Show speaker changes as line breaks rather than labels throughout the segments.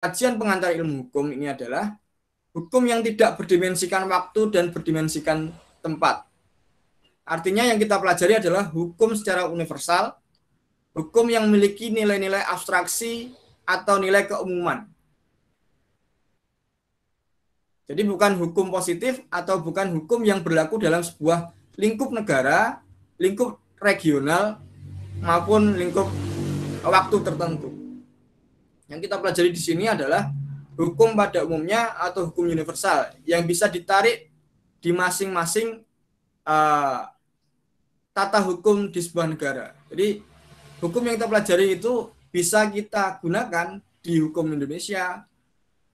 kajian pengantar ilmu hukum ini adalah hukum yang tidak berdimensikan waktu dan berdimensikan tempat. Artinya yang kita pelajari adalah hukum secara universal, hukum yang memiliki nilai-nilai abstraksi atau nilai keumuman. Jadi bukan hukum positif atau bukan hukum yang berlaku dalam sebuah lingkup negara, lingkup regional, maupun lingkup waktu tertentu. Yang kita pelajari di sini adalah hukum pada umumnya atau hukum universal yang bisa ditarik di masing-masing tata hukum di sebuah negara. Jadi hukum yang kita pelajari itu bisa kita gunakan di hukum Indonesia,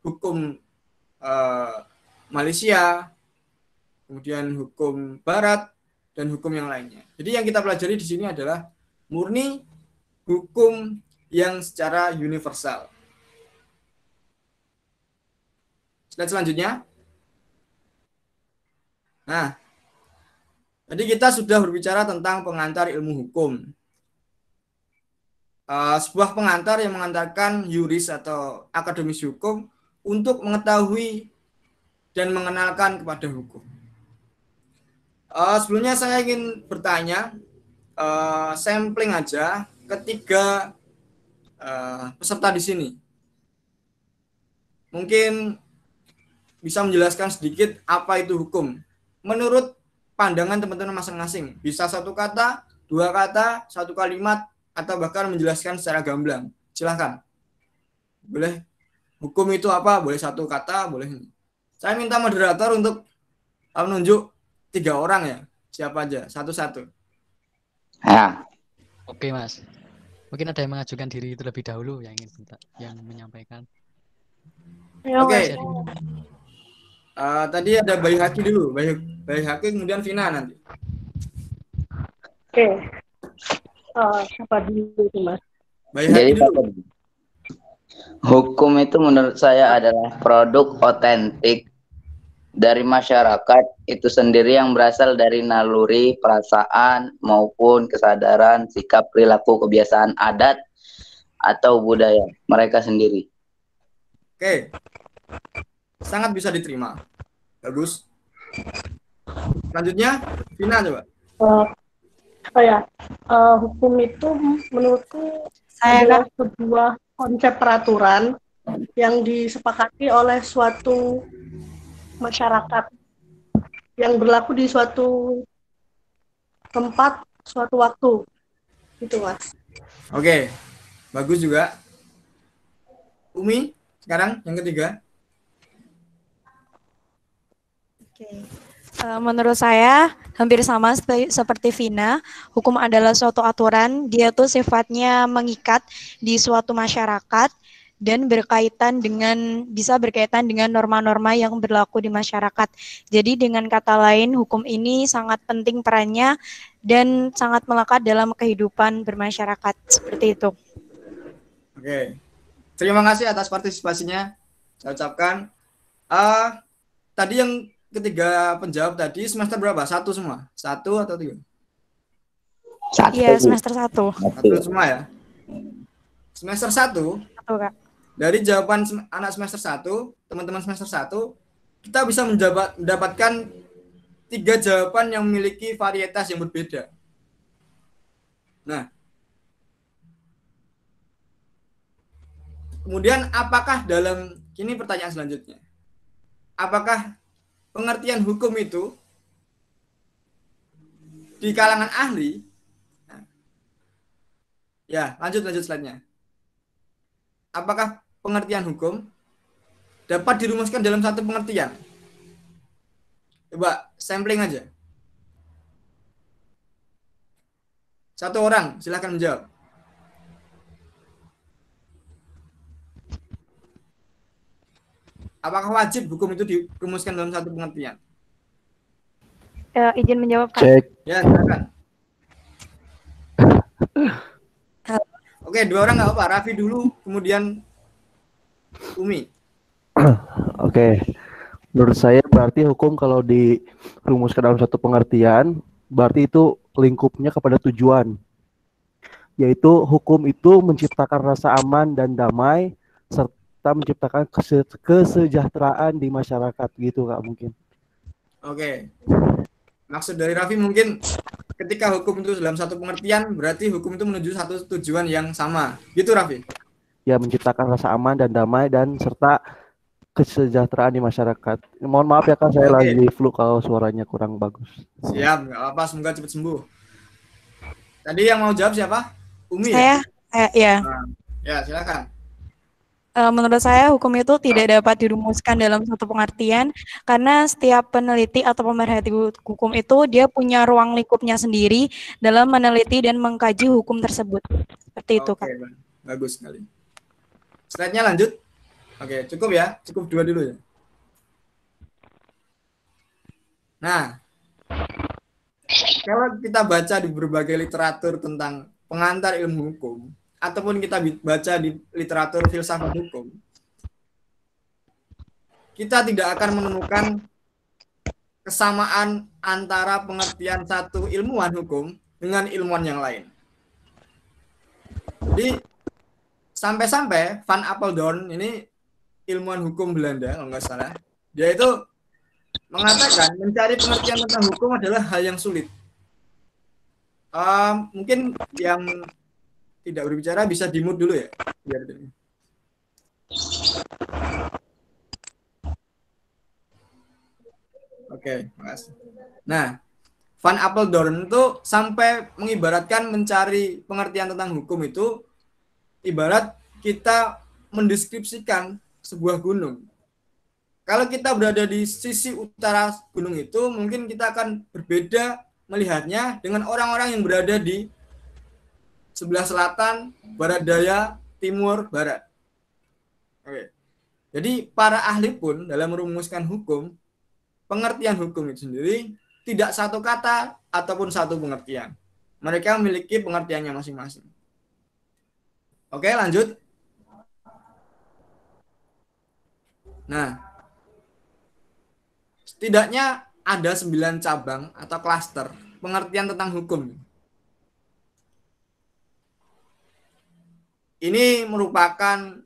hukum Malaysia, kemudian hukum Barat, dan hukum yang lainnya. Jadi yang kita pelajari di sini adalah murni hukum yang secara universal. Slide selanjutnya. Nah, tadi kita sudah berbicara tentang pengantar ilmu hukum. Sebuah pengantar yang mengantarkan yuris atau akademis hukum untuk mengetahui dan mengenalkan kepada hukum. Sebelumnya saya ingin bertanya, sampling aja ketiga peserta di sini. Mungkin bisa menjelaskan sedikit apa itu hukum menurut pandangan teman-teman masing-masing. Bisa satu kata, dua kata, satu kalimat, atau bahkan menjelaskan secara gamblang. Silakan. Boleh hukum itu apa? Boleh satu kata, boleh. Saya minta moderator untuk menunjuk 3 orang ya. Siapa aja? Satu-satu.
Ya.
Oke, Mas. Mungkin ada yang mengajukan diri terlebih dahulu yang ingin yang menyampaikan.
Oke. Tadi ada Bayu Haki dulu. Bayu Haki kemudian Vina nanti.
Oke. Siapa dulu Mas?
Bayu Haki dulu.
Hukum itu menurut saya adalah produk otentik dari masyarakat itu sendiri yang berasal dari naluri, perasaan, maupun kesadaran, sikap, perilaku, kebiasaan adat, atau budaya mereka sendiri.
Oke. Sangat bisa diterima. Bagus. Selanjutnya, Vina coba.
Hukum itu menurutku adalah sebuah konsep peraturan yang disepakati oleh suatu masyarakat yang berlaku di suatu tempat, suatu waktu. Gitu, Mas.
Oke. Bagus juga. Umi, sekarang yang ketiga.
Oke. Menurut saya hampir sama seperti Vina, hukum adalah suatu aturan, dia tuh sifatnya mengikat di suatu masyarakat dan bisa berkaitan dengan norma-norma yang berlaku di masyarakat. Jadi dengan kata lain, hukum ini sangat penting perannya dan sangat melekat dalam kehidupan bermasyarakat, seperti itu.
Oke. Terima kasih atas partisipasinya. Saya ucapkan. Tadi yang ketiga penjawab tadi semester berapa? 1 semua? 1 atau 3?
Iya, semester 1.
1 semua ya? Semester 1?
1, Kak.
Dari jawaban anak semester 1, teman-teman semester 1, kita bisa mendapatkan 3 jawaban yang memiliki varietas yang berbeda. Nah, kemudian apakah ini pertanyaan selanjutnya. Apakah pengertian hukum itu di kalangan ahli? Ya, lanjut slide-nya. Apakah pengertian hukum dapat dirumuskan dalam satu pengertian? Coba sampling aja. Satu orang, silahkan menjawab. Apakah wajib hukum itu dirumuskan dalam satu pengertian?
Izin menjawab, Kak.
Cek.
Ya, silakan. Oke, 2 orang nggak apa-apa. Raffi dulu, kemudian Umi.
Oke. Menurut saya berarti hukum kalau dirumuskan dalam satu pengertian, berarti itu lingkupnya kepada tujuan. Yaitu hukum itu menciptakan rasa aman dan damai, serta serta menciptakan kesejahteraan di masyarakat gitu Kak mungkin.
Oke. Maksud dari Raffi mungkin ketika hukum itu dalam satu pengertian berarti hukum itu menuju satu tujuan yang sama. Gitu Raffi?
Ya menciptakan rasa aman dan damai dan serta kesejahteraan di masyarakat. Mohon maaf ya Kak, saya
Oke.
lagi flu kalau suaranya kurang bagus.
Siap, nggak apa-apa. Semoga cepat sembuh. Tadi yang mau jawab siapa? Umi
Saya, ya.
Nah, ya, silakan.
Menurut saya hukum itu tidak dapat dirumuskan dalam satu pengertian karena setiap peneliti atau pemerhati hukum itu dia punya ruang lingkupnya sendiri dalam meneliti dan mengkaji hukum tersebut. Seperti itu,
Oke,
Kak.
bagus sekali. Slide-nya lanjut. Oke, cukup ya. Cukup 2 dulu ya. Nah, kalau kita baca di berbagai literatur tentang pengantar ilmu hukum, ataupun kita baca di literatur filsafat hukum, kita tidak akan menemukan kesamaan antara pengertian satu ilmuwan hukum dengan ilmuwan yang lain. Jadi, sampai-sampai Van Apeldoorn ini ilmuwan hukum Belanda, kalau nggak salah, dia itu mengatakan mencari pengertian tentang hukum adalah hal yang sulit. Mungkin yang tidak berbicara bisa di-mute dulu ya. Biar ini. Oke, makasih. Nah, Van Apeldoorn itu sampai mengibaratkan mencari pengertian tentang hukum itu ibarat kita mendeskripsikan sebuah gunung. Kalau kita berada di sisi utara gunung itu, mungkin kita akan berbeda melihatnya dengan orang-orang yang berada di sebelah selatan, barat daya, timur, barat. Oke. Jadi para ahli pun dalam merumuskan hukum, pengertian hukum itu sendiri tidak satu kata ataupun satu pengertian. Mereka memiliki pengertiannya masing-masing. Oke, lanjut. Nah, setidaknya ada 9 cabang atau klaster pengertian tentang hukum. Ini merupakan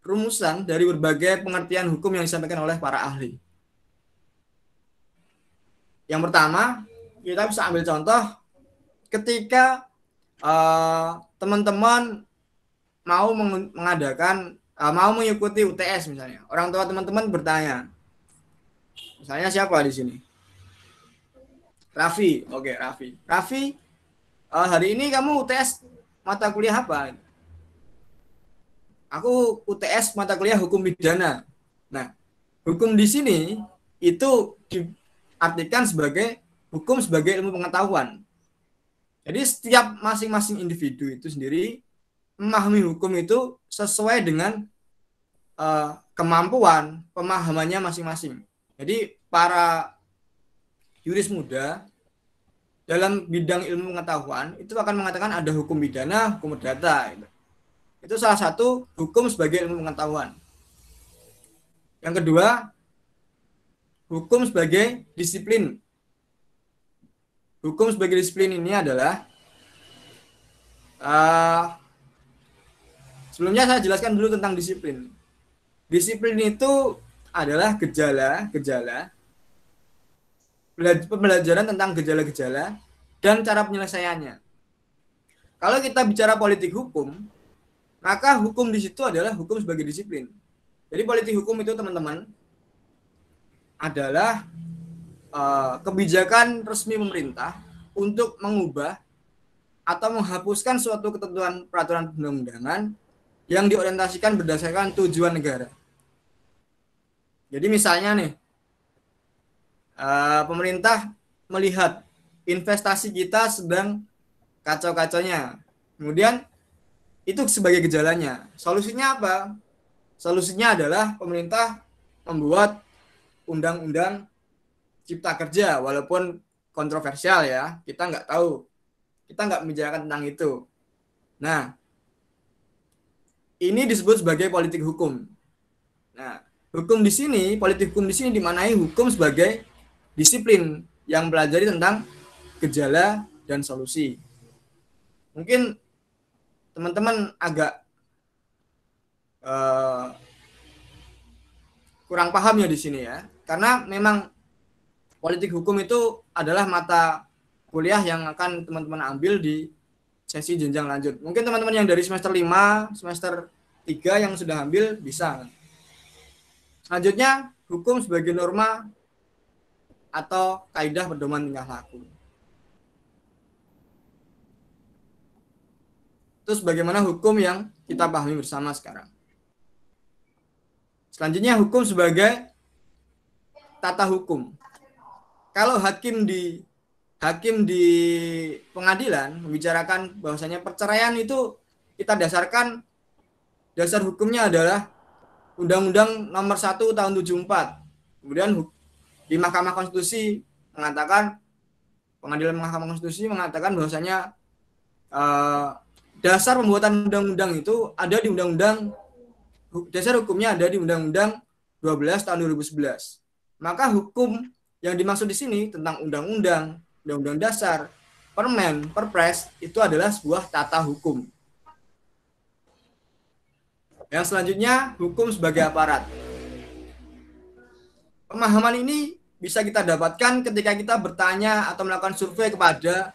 rumusan dari berbagai pengertian hukum yang disampaikan oleh para ahli. Yang pertama, kita bisa ambil contoh ketika teman-teman mau mengadakan, mau mengikuti UTS misalnya. Orang tua teman-teman bertanya, misalnya siapa di sini? Raffi. Oke, Raffi. Raffi, hari ini kamu UTS mata kuliah apa? Aku UTS mata kuliah hukum pidana. Nah, hukum di sini itu diartikan sebagai hukum sebagai ilmu pengetahuan. Jadi setiap masing-masing individu itu sendiri memahami hukum itu sesuai dengan kemampuan pemahamannya masing-masing. Jadi para juris muda dalam bidang ilmu pengetahuan itu akan mengatakan ada hukum pidana, hukum perdata. Gitu. Itu salah satu hukum sebagai ilmu pengetahuan. Yang kedua, hukum sebagai disiplin. Hukum sebagai disiplin ini adalah sebelumnya saya jelaskan dulu tentang disiplin. Disiplin itu adalah gejala-gejala pembelajaran tentang gejala-gejala dan cara penyelesaiannya. Kalau kita bicara politik hukum, maka hukum di situ adalah hukum sebagai disiplin. Jadi politik hukum itu teman-teman adalah kebijakan resmi pemerintah untuk mengubah atau menghapuskan suatu ketentuan peraturan perundang-undangan yang diorientasikan berdasarkan tujuan negara. Jadi misalnya nih, pemerintah melihat investasi kita sedang kacau-kacaunya. Kemudian itu sebagai gejalanya. Solusinya apa? Solusinya adalah pemerintah membuat undang-undang cipta kerja, walaupun kontroversial ya. Kita nggak tahu. Kita nggak membicarakan tentang itu. Nah, ini disebut sebagai politik hukum. Nah, hukum di sini, politik hukum di sini dimaknai hukum sebagai disiplin yang pelajari tentang gejala dan solusi. Mungkin teman-teman agak kurang paham ya di sini ya. Karena memang politik hukum itu adalah mata kuliah yang akan teman-teman ambil di sesi jenjang lanjut. Mungkin teman-teman yang dari semester 5, semester 3 yang sudah ambil bisa. Selanjutnya, hukum sebagai norma atau kaidah pedoman tingkah laku. Terus bagaimana hukum yang kita pahami bersama sekarang. Selanjutnya, hukum sebagai tata hukum. Kalau hakim di pengadilan membicarakan bahwasanya perceraian itu kita dasarkan, dasar hukumnya adalah Undang-Undang Nomor 1 Tahun 74. Kemudian di Mahkamah Konstitusi mengatakan, pengadilan Mahkamah Konstitusi mengatakan bahwasanya dasar pembuatan undang-undang itu ada di dasar hukumnya ada di Undang-Undang 12 Tahun 2011. Maka hukum yang dimaksud di sini tentang undang-undang, undang-undang dasar, permen, perpres itu adalah sebuah tata hukum. Yang selanjutnya, hukum sebagai aparat. Pemahaman ini bisa kita dapatkan ketika kita bertanya atau melakukan survei kepada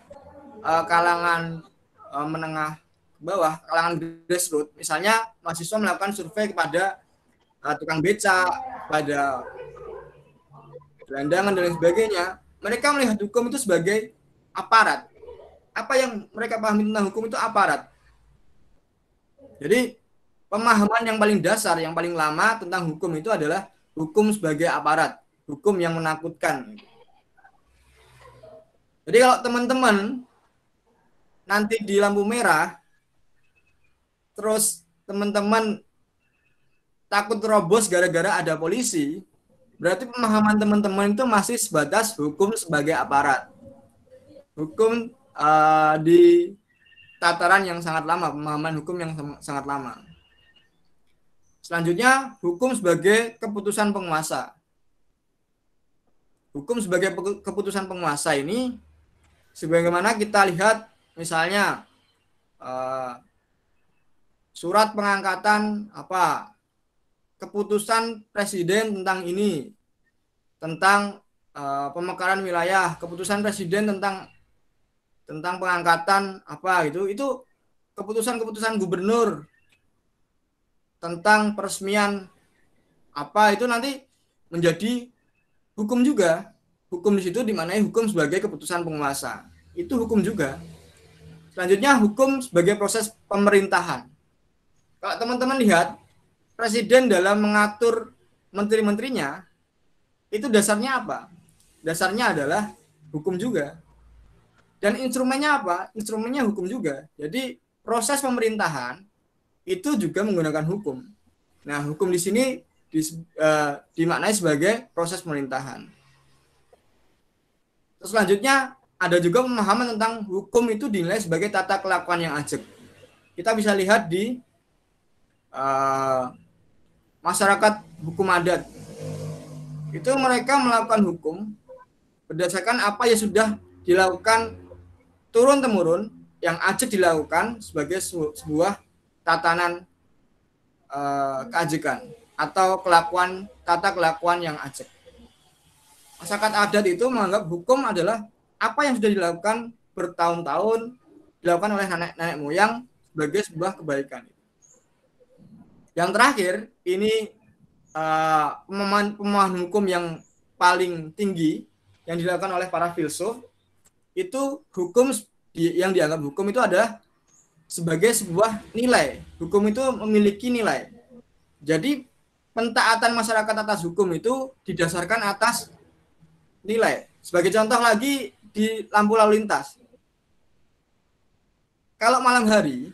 kalangan menengah ke bawah, kalangan grassroots. Misalnya, mahasiswa melakukan survei kepada tukang beca, pada gelandangan dan lain sebagainya. Mereka melihat hukum itu sebagai aparat. Apa yang mereka pahami tentang hukum itu aparat. Jadi, pemahaman yang paling dasar, yang paling lama tentang hukum itu adalah hukum sebagai aparat, hukum yang menakutkan. Jadi kalau teman-teman nanti di lampu merah, terus teman-teman takut terobos gara-gara ada polisi, berarti pemahaman teman-teman itu masih sebatas hukum sebagai aparat. Hukum di tataran yang sangat lama, pemahaman hukum yang sangat lama. Selanjutnya, hukum sebagai keputusan penguasa. Hukum sebagai keputusan penguasa ini, sebagaimana kita lihat misalnya surat pengangkatan keputusan presiden tentang ini, tentang pemekaran wilayah, keputusan presiden tentang pengangkatan itu keputusan gubernur tentang peresmian itu nanti menjadi hukum juga. Hukum di situ dimaknai hukum sebagai keputusan penguasa. Itu hukum juga. Selanjutnya, hukum sebagai proses pemerintahan. Kalau teman-teman lihat, presiden dalam mengatur menteri-menterinya, itu dasarnya apa? Dasarnya adalah hukum juga. Dan instrumennya apa? Instrumennya hukum juga. Jadi, proses pemerintahan itu juga menggunakan hukum. Nah, hukum di sini dimaknai sebagai proses pemerintahan. Terus selanjutnya, ada juga pemahaman tentang hukum itu dinilai sebagai tata kelakuan yang ajak. Kita bisa lihat di masyarakat hukum adat. Itu mereka melakukan hukum berdasarkan apa yang sudah dilakukan turun-temurun, yang ajak dilakukan sebagai sebuah tatanan keajekan atau tata kelakuan yang ajak. Masyarakat adat itu menganggap hukum adalah apa yang sudah dilakukan bertahun-tahun, dilakukan oleh nenek moyang sebagai sebuah kebaikan. Yang terakhir, ini pemahaman hukum yang paling tinggi yang dilakukan oleh para filsuf, itu hukum yang dianggap hukum itu adalah sebagai sebuah nilai. Hukum itu memiliki nilai. Jadi pentaatan masyarakat atas hukum itu didasarkan atas nilai. Sebagai contoh lagi di lampu lalu lintas. Kalau malam hari,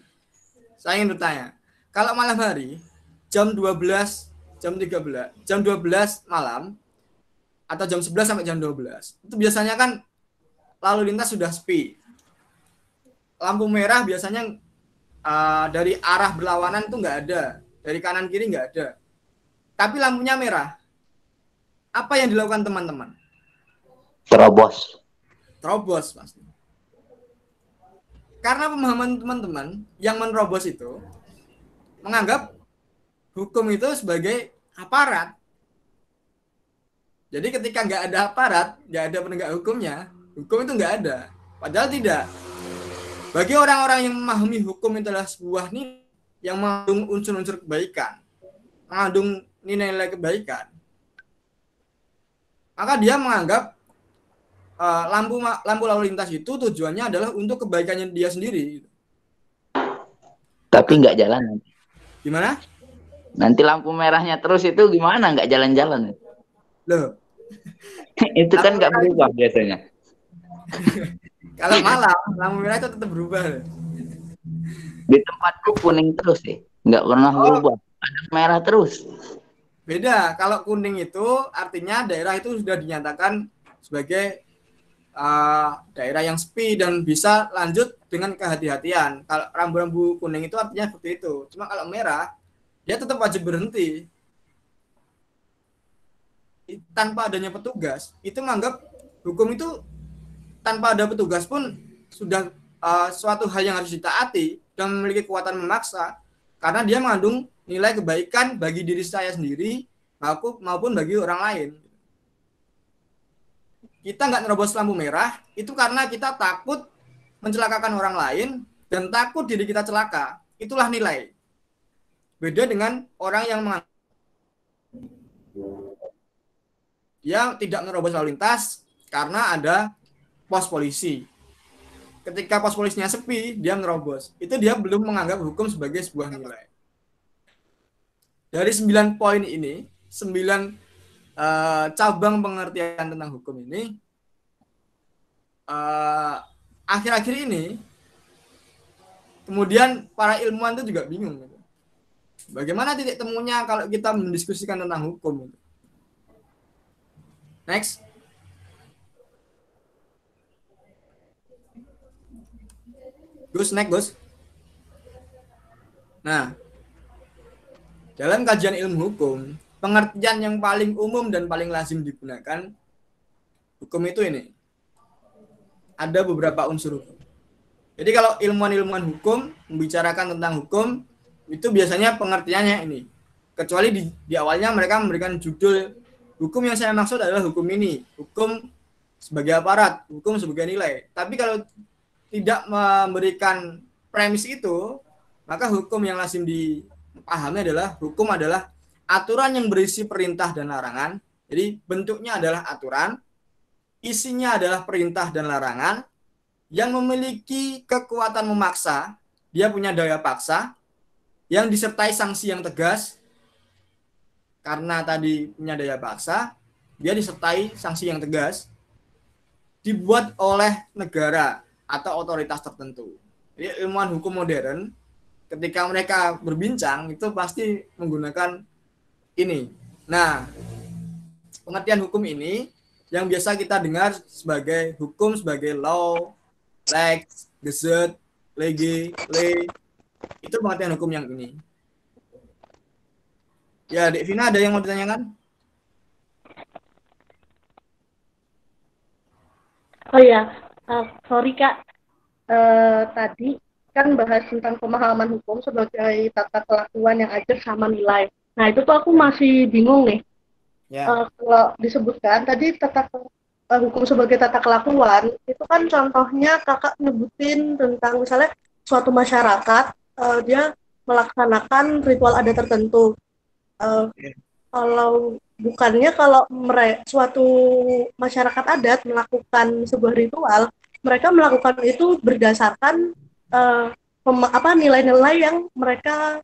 saya ingin bertanya, kalau malam hari jam 12, jam 13, jam 12 malam atau jam 11 sampai jam 12, itu biasanya kan lalu lintas sudah sepi. Lampu merah biasanya dari arah berlawanan itu nggak ada, dari kanan kiri nggak ada. Tapi lampunya merah. Apa yang dilakukan teman-teman? Terobos pasti. Karena pemahaman teman-teman yang menerobos itu menganggap hukum itu sebagai aparat. Jadi ketika nggak ada aparat, nggak ada penegak hukumnya, hukum itu nggak ada. Padahal tidak. Bagi orang-orang yang memahami hukum itu adalah sebuah nilai yang mengandung unsur-unsur kebaikan, mengandung nilai-nilai kebaikan, maka dia menganggap lampu lalu lintas itu tujuannya adalah untuk kebaikannya dia sendiri.
Tapi nggak jalan.
Gimana?
Nanti lampu merahnya terus itu gimana? Nggak jalan-jalan.
Loh,
Itu kan nggak berubah biasanya.
kalau malam lampu merah itu tetap berubah.
Di tempatku kuning terus sih, nggak pernah berubah. Ada merah terus.
Beda, kalau kuning itu artinya daerah itu sudah dinyatakan sebagai daerah yang sepi dan bisa lanjut dengan kehati-hatian. Kalau rambu-rambu kuning itu artinya seperti itu. Cuma kalau merah, dia tetap wajib berhenti. Tanpa adanya petugas, itu menganggap hukum itu tanpa ada petugas pun sudah suatu hal yang harus ditaati dan memiliki kekuatan memaksa karena dia mengandung nilai kebaikan bagi diri saya sendiri maupun bagi orang lain. Kita nggak nerobos lampu merah itu karena kita takut mencelakakan orang lain dan takut diri kita celaka. Itulah nilai. Beda dengan orang yang dia tidak menerobos lalu lintas karena ada pos polisi. Ketika pos polisinya sepi, dia menerobos. Itu dia belum menganggap hukum sebagai sebuah nilai. Dari 9 poin ini, 9 cabang pengertian tentang hukum ini, akhir-akhir ini, kemudian para ilmuwan itu juga bingung. Bagaimana titik temunya kalau kita mendiskusikan tentang hukum? Next. Gus, next, Gus. Nah, dalam kajian ilmu hukum, pengertian yang paling umum dan paling lazim digunakan hukum itu ini. Ada beberapa unsur hukum. Jadi kalau ilmuwan-ilmuwan hukum membicarakan tentang hukum, itu biasanya pengertiannya ini. Kecuali di awalnya mereka memberikan judul, hukum yang saya maksud adalah hukum ini, hukum sebagai aparat, hukum sebagai nilai. Tapi kalau tidak memberikan premis itu, maka hukum yang lazim dipahami adalah hukum adalah aturan yang berisi perintah dan larangan. Jadi bentuknya adalah aturan, isinya adalah perintah dan larangan yang memiliki kekuatan memaksa, dia punya daya paksa, yang disertai sanksi yang tegas. Karena tadi punya daya paksa, dia disertai sanksi yang tegas, dibuat oleh negara atau otoritas tertentu. Jadi ilmuwan hukum modern, ketika mereka berbincang, itu pasti menggunakan ini. Nah, pengertian hukum ini yang biasa kita dengar sebagai hukum sebagai law, lex, gazette, lege, ley, itu pengertian hukum yang ini. Ya, Dek Vina, ada yang mau ditanyakan?
Oh ya, sorry Kak, tadi kan bahas tentang pemahaman hukum sebagai tata kelakuan yang adil sama nilai. Nah itu tuh aku masih bingung nih.
Ya.
Kalau disebutkan tadi hukum sebagai tata kelakuan, itu kan contohnya kakak nyebutin tentang misalnya suatu masyarakat, dia melaksanakan ritual adat tertentu. Kalau bukannya kalau suatu masyarakat adat melakukan sebuah ritual, mereka melakukan itu berdasarkan nilai-nilai yang mereka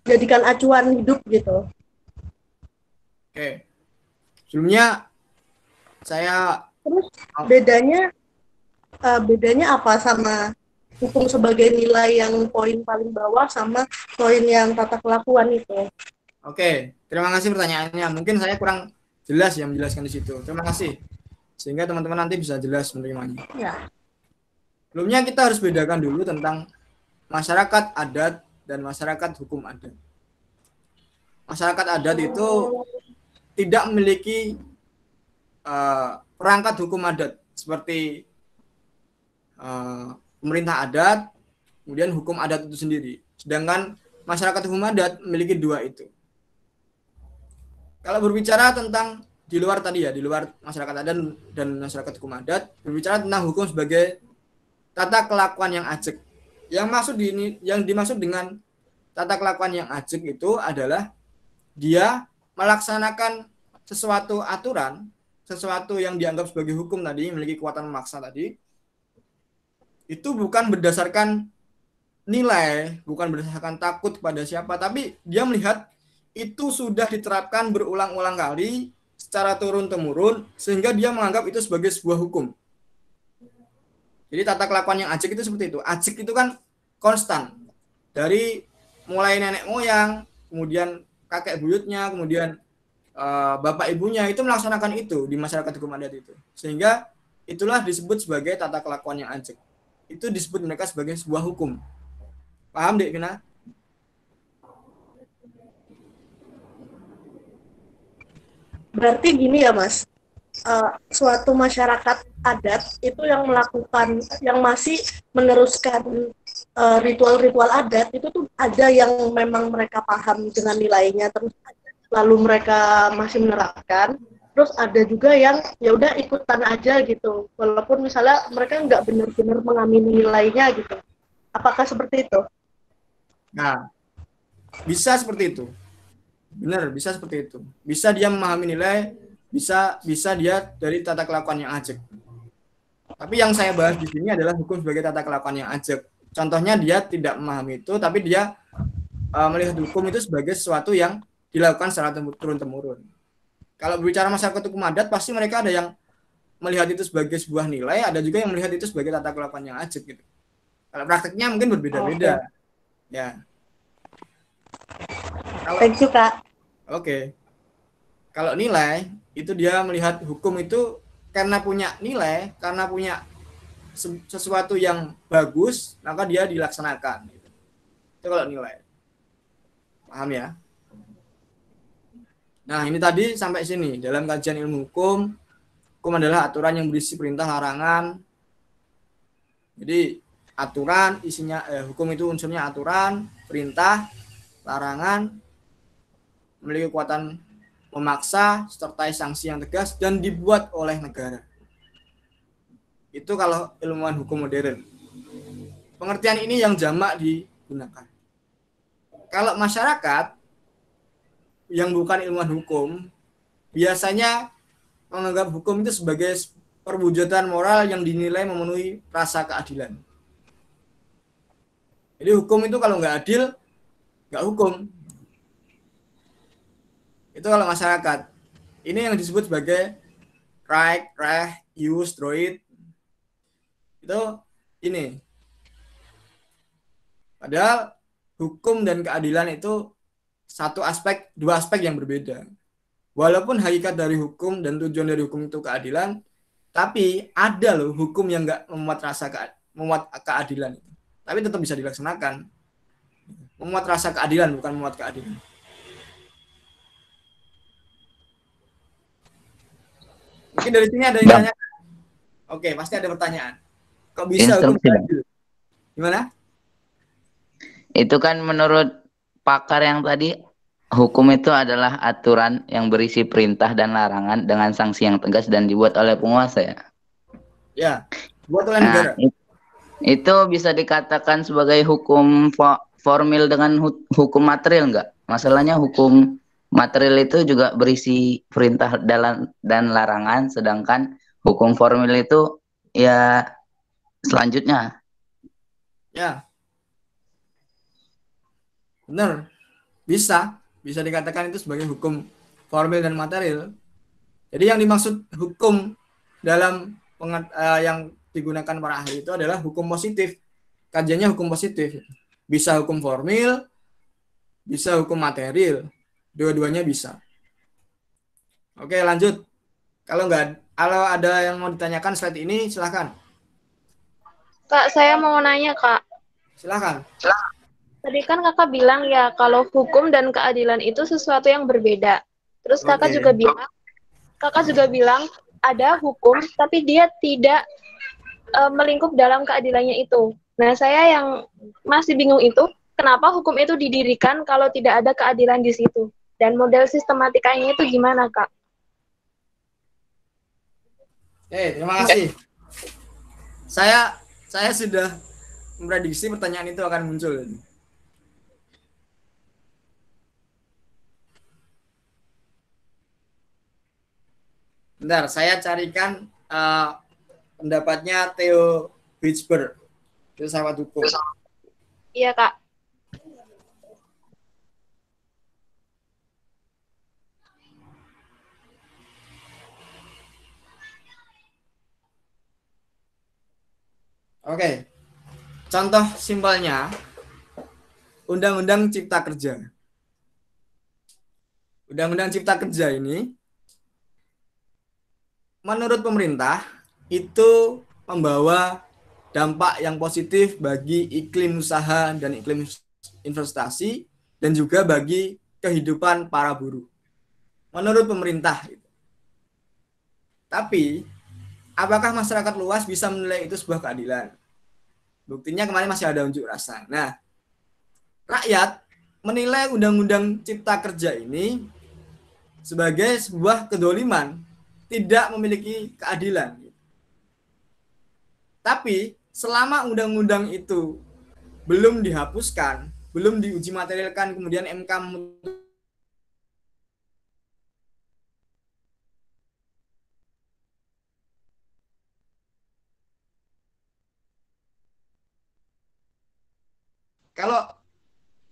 jadikan acuan hidup gitu.
Oke. Sebelumnya saya
terus bedanya apa sama hukum sebagai nilai yang poin paling bawah sama poin yang tata kelakuan itu?
Oke, terima kasih pertanyaannya. Mungkin saya kurang jelas ya menjelaskan di situ. Terima kasih. Sehingga teman-teman nanti bisa jelas menerimanya.
Ya.
Sebelumnya kita harus bedakan dulu tentang masyarakat adat dan masyarakat hukum adat. Masyarakat adat itu tidak memiliki perangkat hukum adat seperti pemerintah adat, kemudian hukum adat itu sendiri. Sedangkan masyarakat hukum adat memiliki dua itu. Kalau berbicara tentang di luar tadi ya, di luar masyarakat adat dan masyarakat hukum adat, berbicara tentang hukum sebagai tata kelakuan yang ajeg. Yang dimaksud dengan tata kelakuan yang ajeg itu adalah dia melaksanakan sesuatu aturan, sesuatu yang dianggap sebagai hukum tadi, memiliki kekuatan memaksa tadi, itu bukan berdasarkan nilai, bukan berdasarkan takut kepada siapa, tapi dia melihat itu sudah diterapkan berulang-ulang kali secara turun-temurun sehingga dia menganggap itu sebagai sebuah hukum. Jadi tata kelakuan yang ajeg itu seperti itu. Ajeg itu kan konstan. Dari mulai nenek moyang, kemudian kakek buyutnya, kemudian bapak ibunya itu melaksanakan itu di masyarakat hukum adat itu. Sehingga itulah disebut sebagai tata kelakuan yang ajeg. Itu disebut mereka sebagai sebuah hukum. Paham, Dek Vina?
Berarti gini ya, Mas. Suatu masyarakat adat itu yang melakukan, yang masih meneruskan ritual-ritual adat itu tuh ada yang memang mereka paham dengan nilainya, terus lalu mereka masih menerapkan, terus ada juga yang ya udah ikutan aja gitu, walaupun misalnya mereka nggak benar-benar mengamini nilainya gitu. Apakah seperti itu?
Nah, bisa seperti itu. Benar, bisa seperti itu. Bisa dia memahami nilai, bisa dia dari tata kelakuan yang ajeg. Tapi yang saya bahas di sini adalah hukum sebagai tata kelakuan yang ajeg. Contohnya dia tidak memahami itu, tapi dia melihat hukum itu sebagai sesuatu yang dilakukan secara turun-temurun. Kalau berbicara masyarakat hukum adat, pasti mereka ada yang melihat itu sebagai sebuah nilai, ada juga yang melihat itu sebagai tata kelakuan yang ajeg gitu. Kalau prakteknya mungkin berbeda-beda. Ya.
Thank you, Kak.
Oke. Kalau nilai, itu dia melihat hukum itu karena punya nilai, karena punya sesuatu yang bagus, maka dia dilaksanakan. Itu kalau nilai. Paham ya? Nah, ini tadi sampai sini. Dalam kajian ilmu hukum, hukum adalah aturan yang berisi perintah larangan. Jadi, aturan isinya, hukum itu unsurnya aturan, perintah, larangan, memiliki kekuatan memaksa, serta sanksi yang tegas, dan dibuat oleh negara. Itu kalau ilmuwan hukum modern. Pengertian ini yang jamak digunakan. Kalau masyarakat yang bukan ilmuwan hukum, biasanya menganggap hukum itu sebagai perwujudan moral yang dinilai memenuhi rasa keadilan. Jadi hukum itu kalau nggak adil, nggak hukum. Itu kalau masyarakat. Ini yang disebut sebagai right, use, droid. Itu ini. Padahal hukum dan keadilan itu dua aspek yang berbeda. Walaupun hakikat dari hukum dan tujuan dari hukum itu keadilan, tapi ada loh hukum yang nggak memuat keadilan itu. Tapi tetap bisa dilaksanakan. Memuat rasa keadilan, bukan memuat keadilan. Mungkin dari sini ada yang tanya. Oke, pasti ada pertanyaan. Kok bisa hukum keadilan? Gimana?
Itu kan menurut pakar yang tadi, hukum itu adalah aturan yang berisi perintah dan larangan dengan sanksi yang tegas dan dibuat oleh penguasa ya?
Ya, dibuat oleh negara.
Itu bisa dikatakan sebagai hukum formil dengan hukum material nggak? Masalahnya hukum material itu juga berisi perintah dan larangan, sedangkan hukum formil itu ya selanjutnya.
Ya, benar. Bisa dikatakan itu sebagai hukum formil dan material. Jadi yang dimaksud hukum dalam yang digunakan para ahli itu adalah hukum positif. Kajiannya hukum positif. Bisa hukum formil, bisa hukum material. Dua-duanya bisa. Oke, lanjut. Kalau ada yang mau ditanyakan slide ini, silakan.
Kak, saya mau nanya, Kak.
Silakan.
Tadi kan kakak bilang ya kalau hukum dan keadilan itu sesuatu yang berbeda. Terus kakak juga bilang ada hukum tapi dia tidak melingkup dalam keadilannya itu. Nah, saya yang masih bingung itu kenapa hukum itu didirikan kalau tidak ada keadilan di situ? Dan model sistematikanya itu gimana, Kak?
Terima kasih. Saya sudah memprediksi pertanyaan itu akan muncul. Bentar, saya carikan pendapatnya Theo Wiesber, filsafat hukum.
Iya, Kak.
Oke. Contoh simpelnya Undang-Undang Cipta Kerja. Undang-Undang Cipta Kerja ini menurut pemerintah itu membawa dampak yang positif bagi iklim usaha dan iklim investasi dan juga bagi kehidupan para buruh. Menurut pemerintah. Tapi apakah masyarakat luas bisa menilai itu sebuah keadilan? Buktinya kemarin masih ada unjuk rasa. Nah, rakyat menilai Undang-Undang Cipta Kerja ini sebagai sebuah kedoliman, tidak memiliki keadilan. Tapi selama undang-undang itu belum dihapuskan, belum diuji materialkan, kemudian MK kalau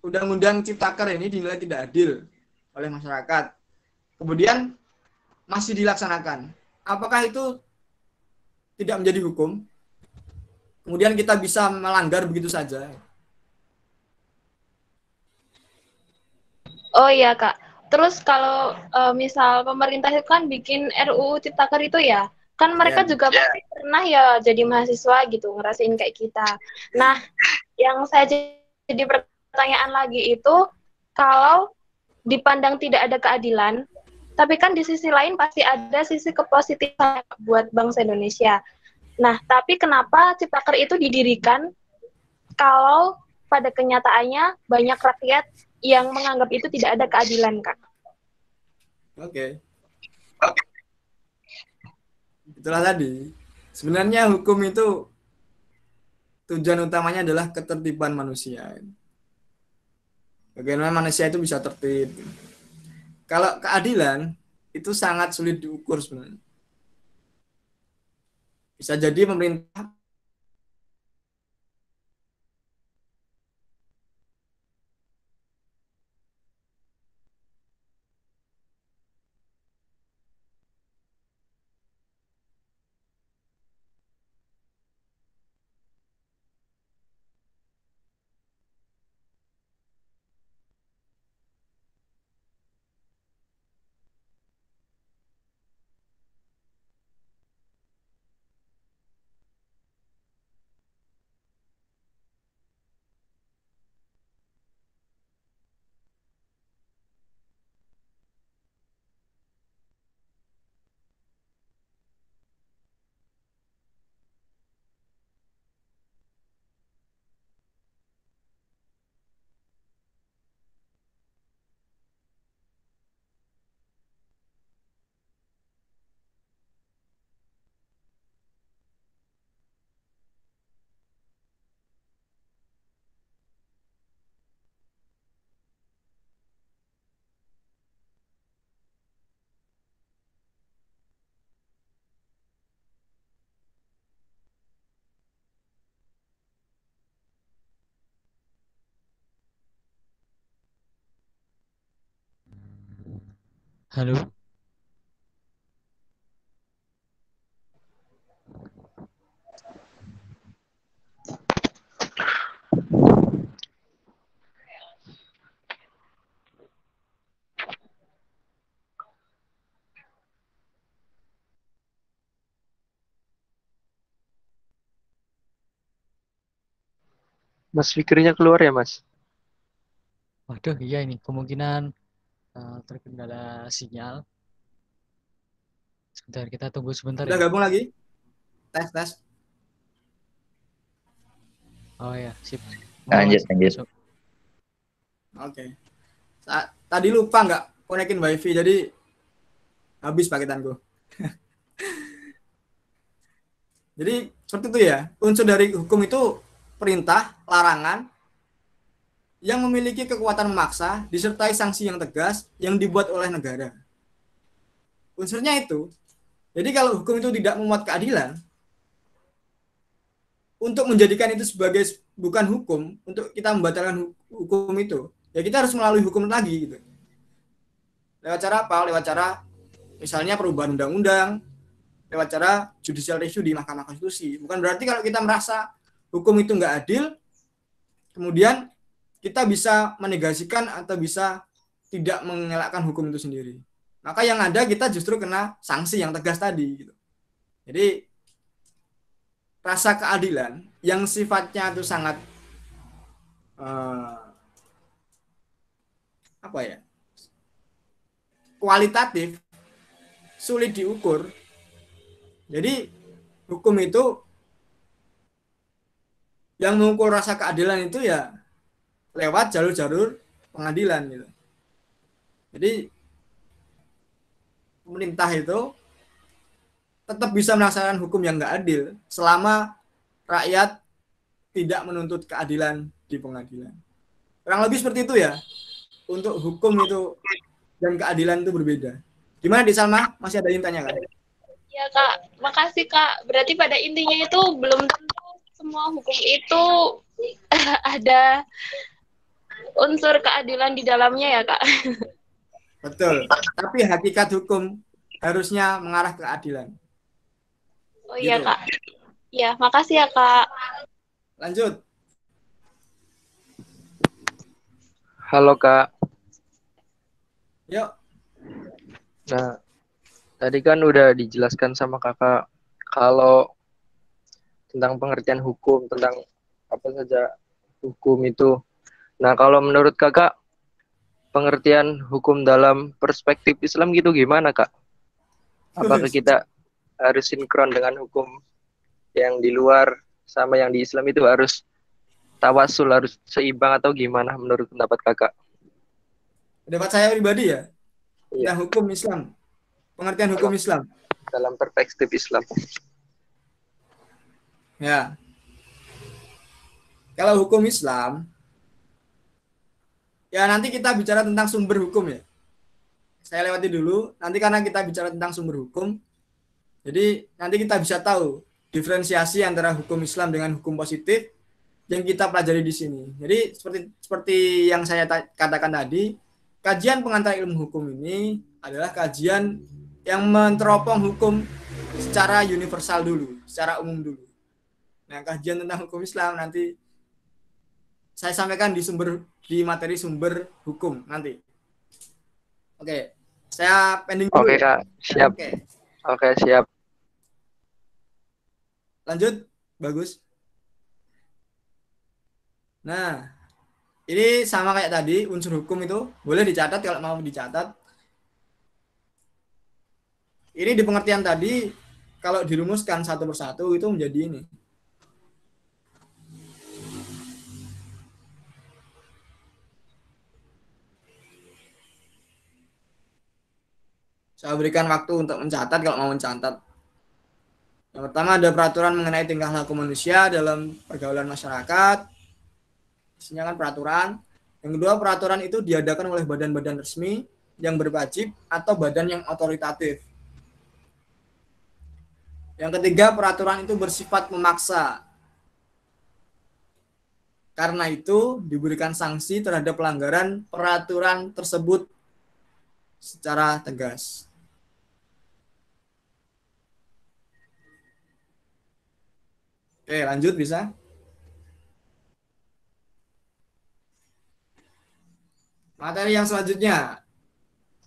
Undang-Undang Ciptaker ini dinilai tidak adil oleh masyarakat, kemudian masih dilaksanakan, apakah itu tidak menjadi hukum? Kemudian kita bisa melanggar begitu saja?
Oh iya, Kak. Terus kalau misal pemerintah itu kan bikin RUU Ciptaker itu ya, kan mereka juga pasti pernah ya jadi mahasiswa gitu, ngerasain kayak kita. Nah, yang saya jadi pertanyaan lagi itu, kalau dipandang tidak ada keadilan, tapi kan di sisi lain pasti ada sisi kepositifan buat bangsa Indonesia. Nah, tapi kenapa Ciptaker itu didirikan kalau pada kenyataannya banyak rakyat yang menganggap itu tidak ada keadilan, Kak?
Oke. Itulah tadi. Sebenarnya hukum itu tujuan utamanya adalah ketertiban manusia. Bagaimana manusia itu bisa tertib. Kalau keadilan itu sangat sulit diukur sebenarnya. Bisa jadi pemerintah
Halo.
Mas Fikrinya keluar ya, Mas?
Waduh, iya ini kemungkinan terkendala sinyal. Sebentar, kita tunggu sebentar
udah
ya.
gabung lagi. Tes.
Oh ya, sip.
Lanjut.
Masuk.
Oke. Tadi lupa nggak konekin wifi, jadi habis paketanku. Jadi seperti itu ya. Unsur dari hukum itu perintah, larangan, yang memiliki kekuatan memaksa, disertai sanksi yang tegas, yang dibuat oleh negara. Unsurnya itu. Jadi kalau hukum itu tidak memuat keadilan, untuk menjadikan itu sebagai bukan hukum, untuk kita membatalkan hukum itu, ya kita harus melalui hukum lagi gitu. Lewat cara apa? Lewat cara misalnya perubahan undang-undang, lewat cara judicial review di Mahkamah Konstitusi. Bukan berarti kalau kita merasa hukum itu nggak adil, kemudian kita bisa menegasikan atau bisa tidak mengelakkan hukum itu sendiri. Maka yang ada kita justru kena sanksi yang tegas tadi gitu. Jadi rasa keadilan yang sifatnya itu sangat kualitatif, sulit diukur. Jadi hukum itu yang mengukur rasa keadilan itu ya lewat jalur-jalur pengadilan gitu. Jadi pemerintah itu tetap bisa melaksanakan hukum yang nggak adil selama rakyat tidak menuntut keadilan di pengadilan. Kurang lebih seperti itu ya. Untuk hukum itu dan keadilan itu berbeda. Gimana di Salma? Masih ada yang tanya kan?
Ya Kak, makasih Kak. Berarti pada intinya itu belum tentu semua hukum itu ada unsur keadilan di dalamnya ya Kak.
Betul. Tapi hakikat hukum harusnya mengarah ke keadilan.
Oh iya
Gitu.
Kak. Ya, makasih ya Kak.
Lanjut.
Halo Kak.
Yuk.
Nah, tadi kan udah dijelaskan sama Kakak kalau tentang pengertian hukum, tentang apa saja hukum itu. Nah, kalau menurut Kakak, pengertian hukum dalam perspektif Islam gitu gimana, Kak? Apakah kita harus sinkron dengan hukum yang di luar sama yang di Islam itu harus tawasul, harus seimbang atau gimana menurut pendapat Kakak?
Pendapat saya pribadi ya.
Iya.
Tentang hukum Islam. Pengertian hukum Islam.
Dalam perspektif Islam.
Ya. Kalau hukum Islam, ya nanti kita bicara tentang sumber hukum ya. Saya lewati dulu, nanti karena kita bicara tentang sumber hukum, jadi nanti kita bisa tahu diferensiasi antara hukum Islam dengan hukum positif yang kita pelajari di sini. Jadi seperti yang saya katakan tadi, kajian pengantar ilmu hukum ini adalah kajian yang menteropong hukum secara universal dulu, secara umum dulu. Nah, kajian tentang hukum Islam nanti saya sampaikan di materi sumber hukum nanti. Oke, saya pending dulu.
Oke,
ya.
Kak. Siap. Oke, siap.
Lanjut, bagus. Nah, ini sama kayak tadi, unsur hukum itu boleh dicatat kalau mau dicatat. Ini di pengertian tadi, kalau dirumuskan satu persatu itu menjadi ini. Saya berikan waktu untuk mencatat kalau mau mencatat. Yang pertama ada peraturan mengenai tingkah laku manusia dalam pergaulan masyarakat. Isinya kan peraturan. Yang kedua, peraturan itu diadakan oleh badan-badan resmi yang berwajib atau badan yang otoritatif. Yang ketiga, peraturan itu bersifat memaksa. Karena itu diberikan sanksi terhadap pelanggaran peraturan tersebut secara tegas. Oke, lanjut bisa. Materi yang selanjutnya.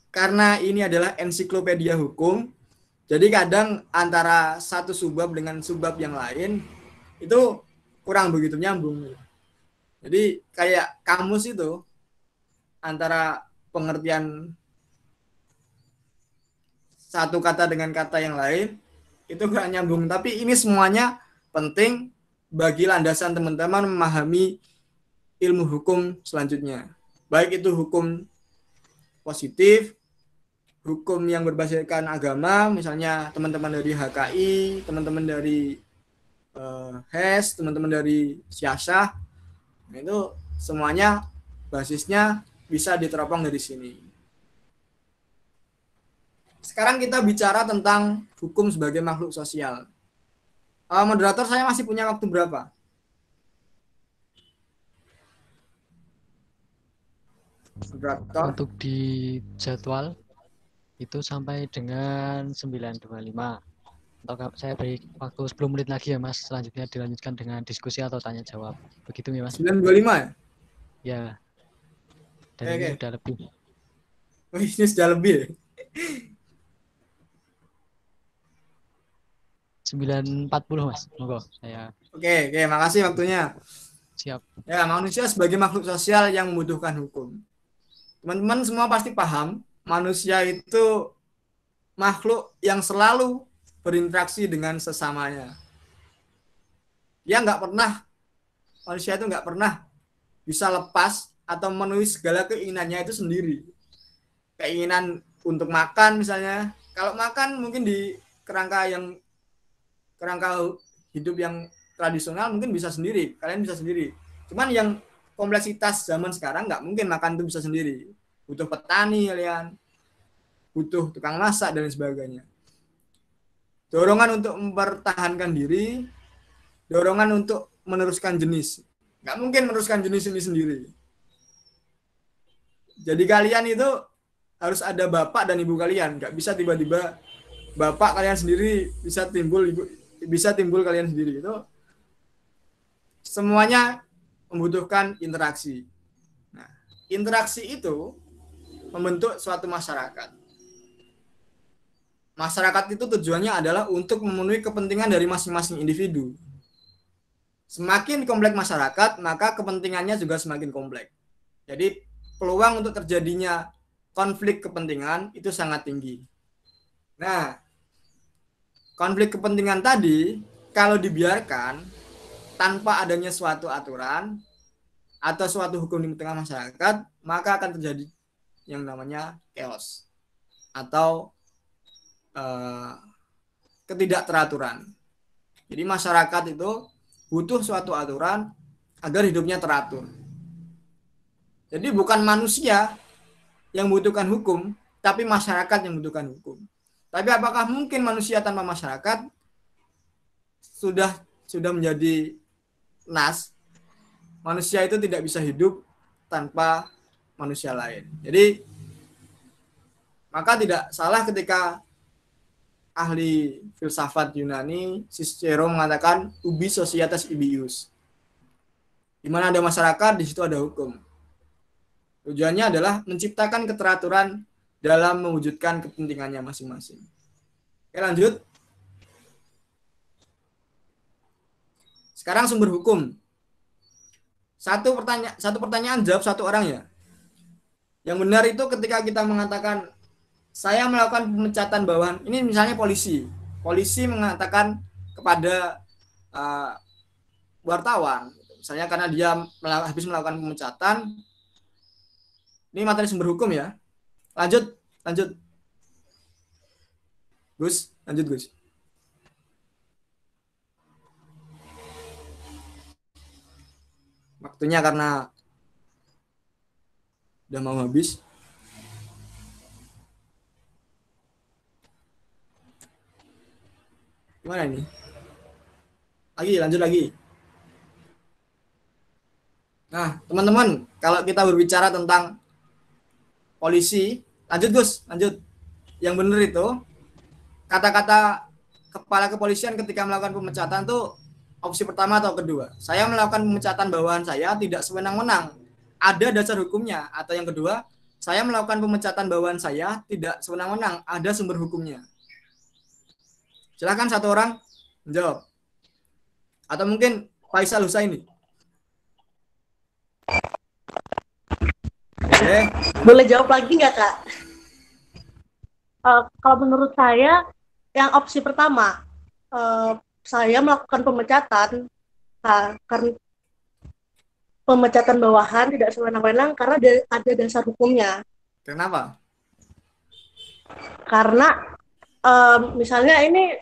Karena ini adalah ensiklopedia hukum, jadi kadang antara satu subbab dengan subbab yang lain itu kurang begitu nyambung. Jadi kayak kamus itu antara pengertian satu kata dengan kata yang lain itu kurang nyambung. Tapi ini semuanya penting bagi landasan teman-teman memahami ilmu hukum selanjutnya. baik itu hukum positif, hukum yang berbasiskan agama, misalnya teman-teman dari HKI, teman-teman dari HES, teman-teman dari Syasah, itu semuanya basisnya bisa diteropong dari sini. Sekarang kita bicara tentang hukum sebagai makhluk sosial. Moderator, saya masih punya waktu berapa? Moderator.
Untuk di jadwal itu sampai dengan 9.25. Atau saya beri waktu 10 menit lagi ya Mas, selanjutnya dilanjutkan dengan diskusi atau tanya jawab. Begitu ya Mas?
9.25 ya?
Ya. Dan
Oke,
ini
oke.
udah lebih.
Oh, ini sudah lebih ya?
9.40 Mas. Monggo saya
Oke, makasih waktunya.
siap.
Ya, manusia sebagai makhluk sosial yang membutuhkan hukum. Teman-teman semua pasti paham, manusia itu makhluk yang selalu berinteraksi dengan sesamanya. Manusia itu nggak pernah bisa lepas atau memenuhi segala keinginannya itu sendiri. Keinginan untuk makan misalnya, kalau makan mungkin di kerangka hidup yang tradisional mungkin bisa sendiri, kalian bisa sendiri. Cuman yang kompleksitas zaman sekarang nggak mungkin makan itu bisa sendiri. Butuh petani kalian, butuh tukang masak dan sebagainya. Dorongan untuk mempertahankan diri, dorongan untuk meneruskan jenis. Nggak mungkin meneruskan jenis ini sendiri. Jadi kalian itu harus ada bapak dan ibu kalian. Nggak bisa tiba-tiba bapak kalian sendiri bisa timbul kalian sendiri. Itu semuanya membutuhkan interaksi. Nah, interaksi itu membentuk suatu masyarakat. Masyarakat itu tujuannya adalah untuk memenuhi kepentingan dari masing-masing individu. Semakin kompleks masyarakat, maka kepentingannya juga semakin kompleks. Jadi peluang untuk terjadinya konflik kepentingan itu sangat tinggi. Nah, konflik kepentingan tadi kalau dibiarkan tanpa adanya suatu aturan atau suatu hukum di tengah masyarakat, maka akan terjadi yang namanya chaos atau ketidakteraturan. Jadi masyarakat itu butuh suatu aturan agar hidupnya teratur. Jadi bukan manusia yang membutuhkan hukum, tapi masyarakat yang membutuhkan hukum. Tapi apakah mungkin manusia tanpa masyarakat? Sudah menjadi nas. Manusia itu tidak bisa hidup tanpa manusia lain. Jadi maka tidak salah ketika ahli filsafat Yunani Cicero mengatakan ubi societas ibius. Di mana ada masyarakat, di situ ada hukum. Tujuannya adalah menciptakan keteraturan dalam mewujudkan kepentingannya masing-masing. Oke, lanjut. Sekarang sumber hukum. Satu pertanyaan jawab satu orang ya. Yang benar itu ketika kita mengatakan saya melakukan pemecatan bawahan. Ini misalnya polisi. Polisi mengatakan kepada wartawan, misalnya karena dia habis melakukan pemecatan. Ini materi sumber hukum ya. Lanjut. Gus, lanjut Gus. Waktunya karena udah mau habis. Gimana ini? Lanjut lagi. Nah, teman-teman, kalau kita berbicara tentang polisi, lanjut. Yang benar itu, kata-kata kepala kepolisian ketika melakukan pemecatan tuh opsi pertama atau kedua. Saya melakukan pemecatan bawahan saya tidak sewenang-wenang. Ada dasar hukumnya. Atau yang kedua, saya melakukan pemecatan bawahan saya tidak sewenang-wenang. Ada sumber hukumnya. Silakan satu orang menjawab. Atau mungkin Faisal Husaini.
Boleh jawab lagi nggak, Kak? Kalau menurut saya, yang opsi pertama, saya melakukan pemecatan karena pemecatan bawahan tidak sewenang-wenang karena ada dasar hukumnya.
Kenapa?
Karena misalnya ini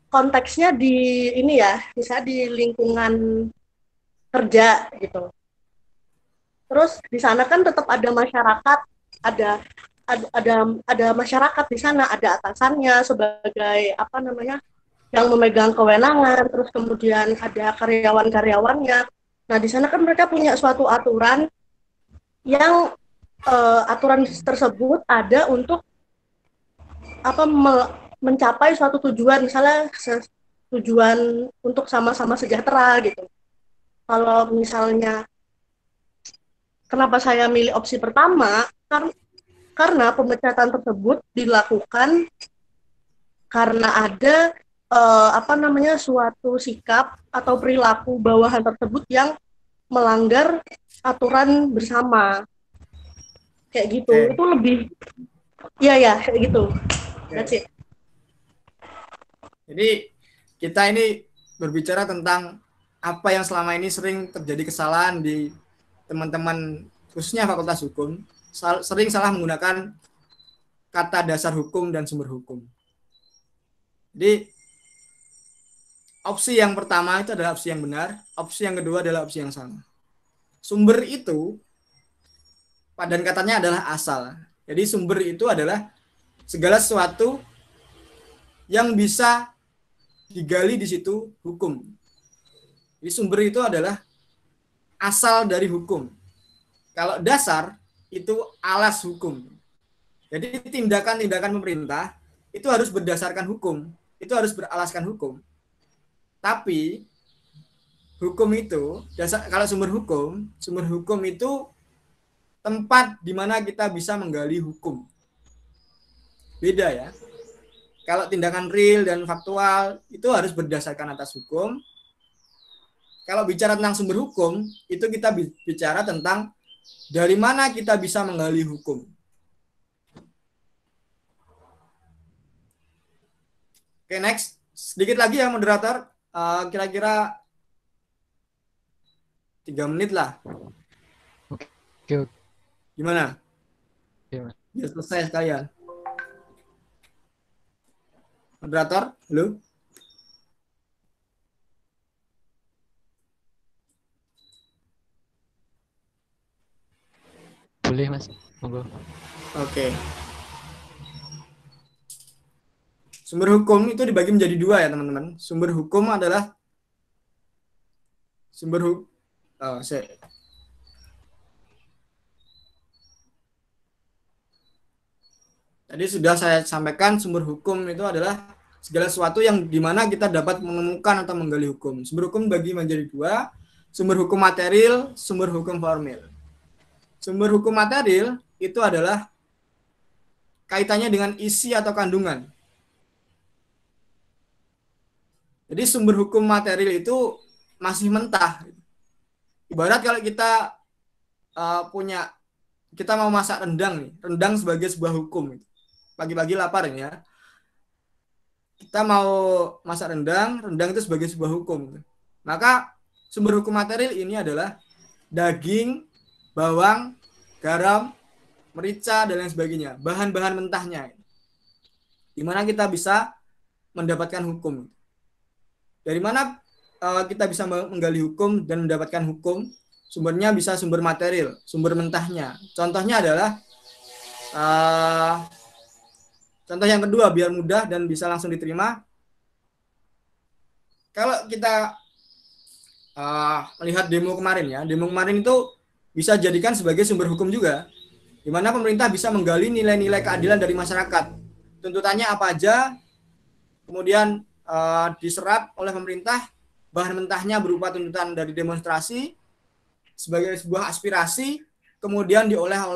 konteksnya di ini ya, bisa di lingkungan kerja gitu. Terus di sana kan tetap ada masyarakat, ada masyarakat di sana, ada atasannya sebagai apa namanya yang memegang kewenangan, terus kemudian ada karyawan-karyawannya. Nah di sana kan mereka punya suatu aturan yang aturan tersebut ada untuk apa mencapai suatu tujuan, misalnya tujuan untuk sama-sama sejahtera gitu. Kalau misalnya kenapa saya milih opsi pertama? Karena pemecatan tersebut dilakukan karena ada apa namanya suatu sikap atau perilaku bawahan tersebut yang melanggar aturan bersama. Kayak gitu.
Oke.
Itu lebih ya kayak gitu. That's it.
Jadi kita ini berbicara tentang apa yang selama ini sering terjadi kesalahan di teman-teman khususnya Fakultas Hukum, sering salah menggunakan kata dasar hukum dan sumber hukum. Jadi opsi yang pertama itu adalah opsi yang benar, opsi yang kedua adalah opsi yang salah. Sumber itu padan katanya adalah asal. Jadi sumber itu adalah segala sesuatu yang bisa digali di situ hukum. Jadi sumber itu adalah asal dari hukum. Kalau dasar itu alas hukum. Jadi tindakan-tindakan pemerintah itu harus berdasarkan hukum, itu harus beralaskan hukum. Tapi hukum itu kalau sumber hukum itu tempat di mana kita bisa menggali hukum. Beda ya. Kalau tindakan real dan faktual itu harus berdasarkan atas hukum. Kalau bicara tentang sumber hukum, itu kita bicara tentang dari mana kita bisa menggali hukum. Oke, next. Sedikit lagi ya moderator. Kira-kira 3 menit lah.
Oke.
Gimana?
Oke, Mas.
Biar selesai sekalian. Moderator, halo?
Boleh, Mas. Monggo.
Oke. Sumber hukum itu dibagi menjadi 2 ya, teman-teman. Sumber hukum adalah Tadi sudah saya sampaikan sumber hukum itu adalah segala sesuatu yang dimana kita dapat menemukan atau menggali hukum. Sumber hukum bagi menjadi 2, sumber hukum material, sumber hukum formil. Sumber hukum material itu adalah kaitannya dengan isi atau kandungan. Jadi sumber hukum material itu masih mentah. Ibarat kalau kita kita mau masak rendang nih, rendang sebagai sebuah hukum. Pagi-pagi lapar ya. Kita mau masak rendang itu sebagai sebuah hukum. Maka sumber hukum material ini adalah daging, bawang, garam, merica, dan lain sebagainya. Bahan-bahan mentahnya. Di mana kita bisa mendapatkan hukum. Dari mana kita bisa menggali hukum dan mendapatkan hukum? Sumbernya bisa sumber material, sumber mentahnya. Contohnya adalah contoh yang kedua, biar mudah dan bisa langsung diterima. Kalau kita melihat demo kemarin ya, demo kemarin itu bisa jadikan sebagai sumber hukum juga, di mana pemerintah bisa menggali nilai-nilai keadilan dari masyarakat. Tuntutannya apa aja, kemudian diserap oleh pemerintah, bahan mentahnya berupa tuntutan dari demonstrasi sebagai sebuah aspirasi, kemudian diolah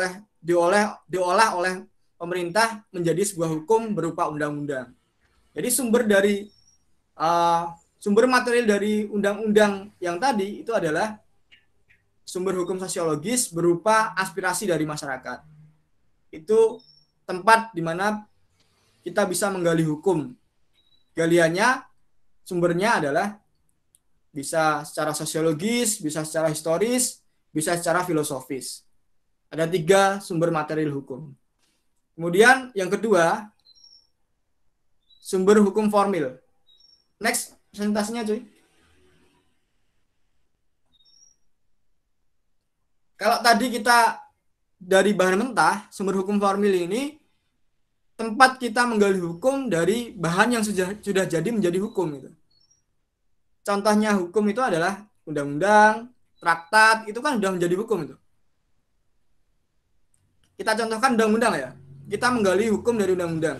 oleh pemerintah menjadi sebuah hukum berupa undang-undang. Jadi sumber material dari undang-undang yang tadi itu adalah sumber hukum sosiologis berupa aspirasi dari masyarakat. Itu tempat di mana kita bisa menggali hukum. Galiannya, sumbernya adalah Bisa secara sosiologis, bisa secara historis, bisa secara filosofis. Ada 3 sumber material hukum. Kemudian yang kedua, sumber hukum formil. Next, presentasinya cuy. Kalau tadi kita dari bahan mentah, sumber hukum formil ini tempat kita menggali hukum dari bahan yang sudah jadi menjadi hukum itu. Contohnya hukum itu adalah undang-undang, traktat, itu kan sudah menjadi hukum itu. Kita contohkan undang-undang ya. Kita menggali hukum dari undang-undang.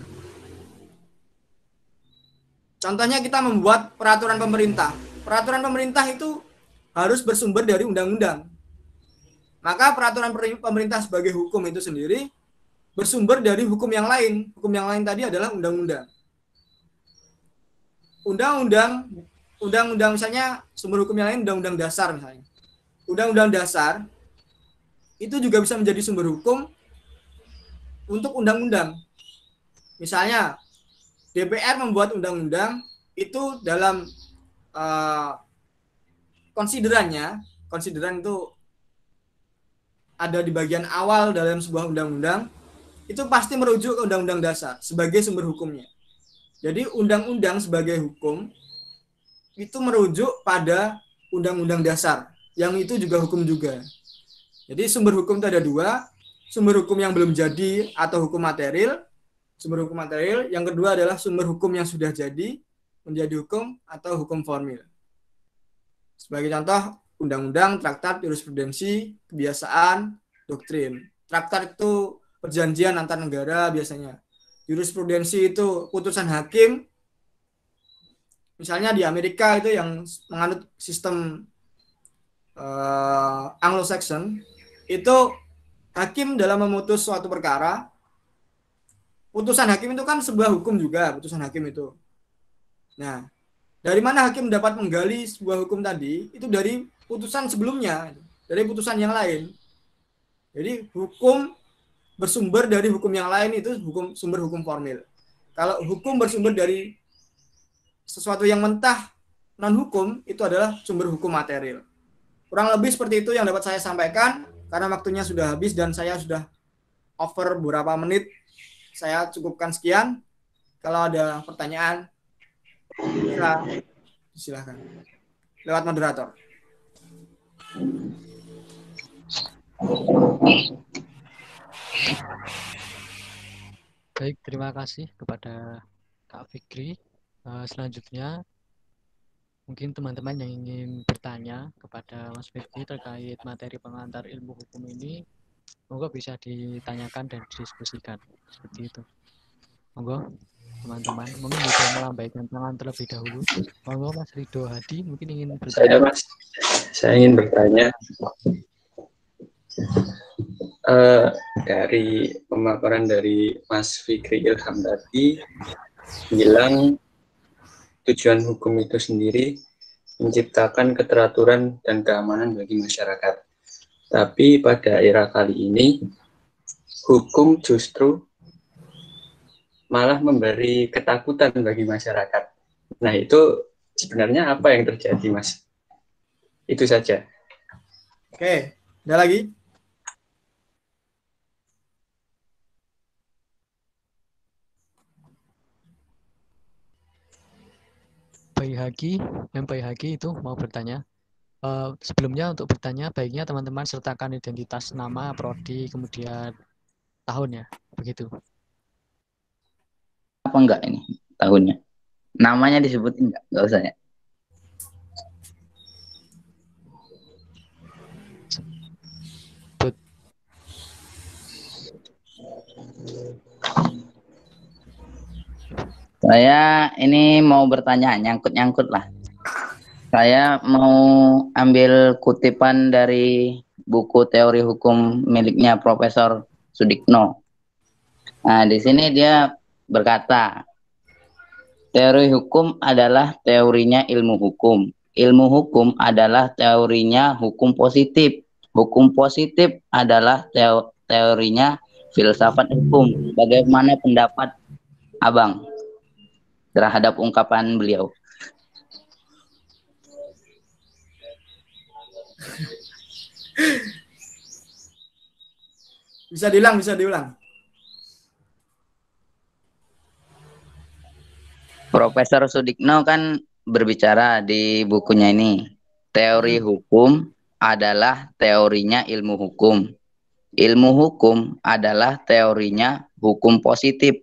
Contohnya kita membuat peraturan pemerintah. Peraturan pemerintah itu harus bersumber dari undang-undang. Maka peraturan pemerintah sebagai hukum itu sendiri bersumber dari hukum yang lain. Hukum yang lain tadi adalah undang-undang. Undang-undang misalnya sumber hukum yang lain undang-undang dasar misalnya. Undang-undang dasar itu juga bisa menjadi sumber hukum untuk undang-undang. Misalnya DPR membuat undang-undang itu dalam konsideran itu ada di bagian awal dalam sebuah undang-undang, itu pasti merujuk ke undang-undang dasar sebagai sumber hukumnya. Jadi undang-undang sebagai hukum itu merujuk pada undang-undang dasar, yang itu juga hukum juga. Jadi sumber hukum itu ada 2, sumber hukum yang belum jadi atau hukum material, sumber hukum material, yang kedua adalah sumber hukum yang sudah jadi menjadi hukum atau hukum formil. Sebagai contoh, undang-undang, traktat, jurisprudensi, kebiasaan, doktrin. Traktat itu perjanjian antar negara biasanya. Jurisprudensi itu putusan hakim. Misalnya di Amerika itu yang menganut sistem Anglo-Saxon, itu hakim dalam memutus suatu perkara, putusan hakim itu kan sebuah hukum juga, putusan hakim itu. Nah, dari mana hakim dapat menggali sebuah hukum tadi? Itu dari putusan sebelumnya, dari putusan yang lain. Jadi hukum bersumber dari hukum yang lain itu sumber hukum formil. Kalau hukum bersumber dari sesuatu yang mentah non-hukum, itu adalah sumber hukum material. Kurang lebih seperti itu yang dapat saya sampaikan, karena waktunya sudah habis dan saya sudah over beberapa menit. Saya cukupkan sekian. Kalau ada pertanyaan, silakan lewat moderator.
Baik, terima kasih kepada Kak Fikri. Selanjutnya, mungkin teman-teman yang ingin bertanya kepada Mas Fikri terkait materi pengantar ilmu hukum ini, monggo bisa ditanyakan dan didiskusikan. Seperti itu. Monggo, teman-teman. Mungkin bisa melambaikan tangan terlebih dahulu. Monggo, Mas Rido Hadi, mungkin ingin bertanya.
Saya ingin bertanya. Dari pemaparan dari Mas Fikri Ilham tadi bilang tujuan hukum itu sendiri menciptakan keteraturan dan keamanan bagi masyarakat. Tapi pada era kali ini hukum justru malah memberi ketakutan bagi masyarakat. Nah, itu sebenarnya apa yang terjadi, Mas? Itu saja.
Oke, ada lagi?
Bayi Haki itu mau bertanya. Sebelumnya untuk bertanya, baiknya teman-teman sertakan identitas nama, prodi, kemudian tahun ya, begitu.
Apa enggak ini tahunnya? Namanya disebutin enggak? Enggak usah ya. Saya ini mau bertanya, nyangkut-nyangkut lah. Saya mau ambil kutipan dari buku teori hukum miliknya Profesor Sudikno. Nah, di sini dia berkata, teori hukum adalah teorinya ilmu hukum. Ilmu hukum adalah teorinya hukum positif. Hukum positif adalah teorinya filsafat hukum. Bagaimana pendapat Abang terhadap ungkapan beliau?
Bisa diulang, bisa diulang.
Profesor Sudikno kan berbicara di bukunya ini, teori hukum adalah teorinya ilmu hukum. Ilmu hukum adalah teorinya hukum positif.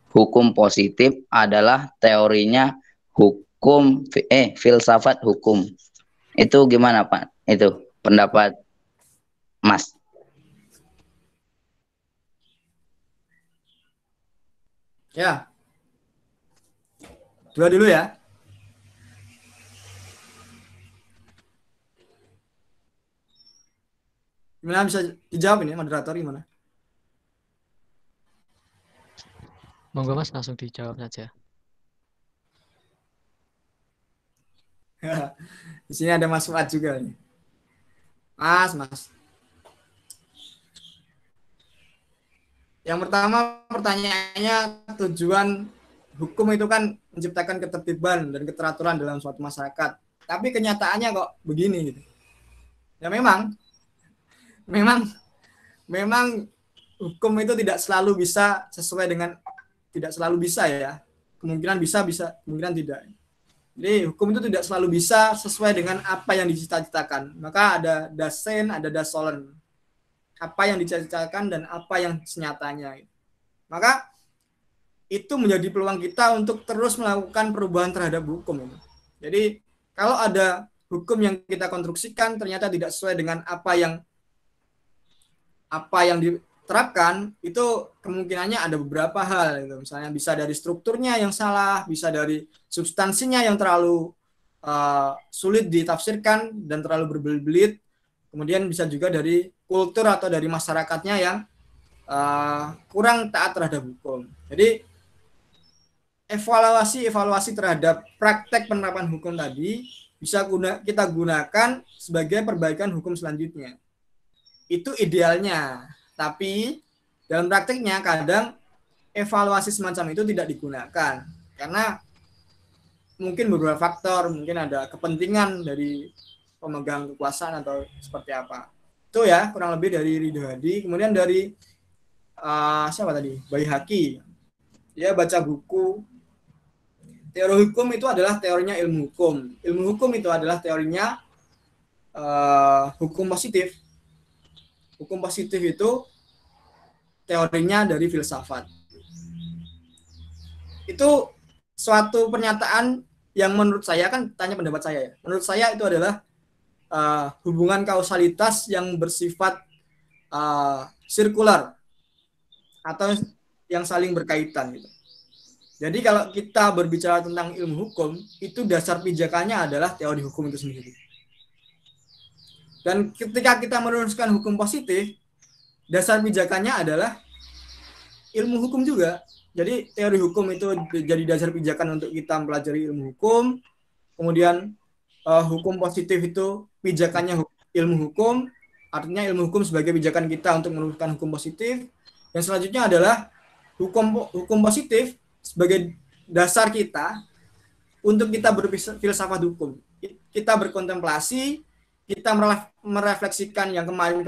Hukum positif adalah teorinya hukum filsafat hukum. Itu gimana, Pak? Itu pendapat Mas.
Ya. Dua dulu ya. Gimana, bisa dijawab ini moderator gimana?
Monggo Mas, langsung dijawab saja.
Di sini ada Mas Fuad juga nih. Mas. Yang pertama pertanyaannya, tujuan hukum itu kan menciptakan ketertiban dan keteraturan dalam suatu masyarakat. Tapi kenyataannya kok begini gitu. Ya memang hukum itu tidak selalu bisa sesuai dengan, tidak selalu bisa ya. Kemungkinan bisa, kemungkinan tidak. Jadi hukum itu tidak selalu bisa sesuai dengan apa yang dicita-citakan. Maka ada das sein, ada das sollen. Apa yang dicita-citakan dan apa yang senyatanya. Maka itu menjadi peluang kita untuk terus melakukan perubahan terhadap hukum. Jadi kalau ada hukum yang kita konstruksikan ternyata tidak sesuai dengan apa yang diterapkan, itu kemungkinannya ada beberapa hal. Gitu. Misalnya bisa dari strukturnya yang salah, bisa dari substansinya yang terlalu sulit ditafsirkan dan terlalu berbelit-belit. Kemudian bisa juga dari kultur atau dari masyarakatnya yang kurang taat terhadap hukum. Jadi evaluasi terhadap praktek penerapan hukum tadi bisa kita gunakan sebagai perbaikan hukum selanjutnya. Itu idealnya, tapi dalam prakteknya kadang evaluasi semacam itu tidak digunakan karena mungkin beberapa faktor, mungkin ada kepentingan dari pemegang kekuasaan atau seperti apa. Itu ya kurang lebih dari Ridho Hadi. Kemudian dari siapa tadi? Baihaqi. Dia baca buku teori hukum, itu adalah teorinya ilmu hukum. Ilmu hukum itu adalah teorinya hukum positif. Hukum positif itu teorinya dari filsafat. Itu suatu pernyataan yang menurut saya, kan tanya pendapat saya ya. Menurut saya itu adalah hubungan kausalitas yang bersifat sirkular atau yang saling berkaitan gitu. Jadi kalau kita berbicara tentang ilmu hukum, itu dasar pijakannya adalah teori hukum itu sendiri. Dan ketika kita merumuskan hukum positif, dasar pijakannya adalah ilmu hukum juga. Jadi teori hukum itu jadi dasar pijakan untuk kita mempelajari ilmu hukum. Kemudian hukum positif itu pijakannya ilmu hukum, artinya ilmu hukum sebagai pijakan kita untuk merumuskan hukum positif. Yang selanjutnya adalah hukum positif sebagai dasar kita untuk kita berfilsafat hukum. Kita berkontemplasi, kita merefleksikan yang kemarin-kemarin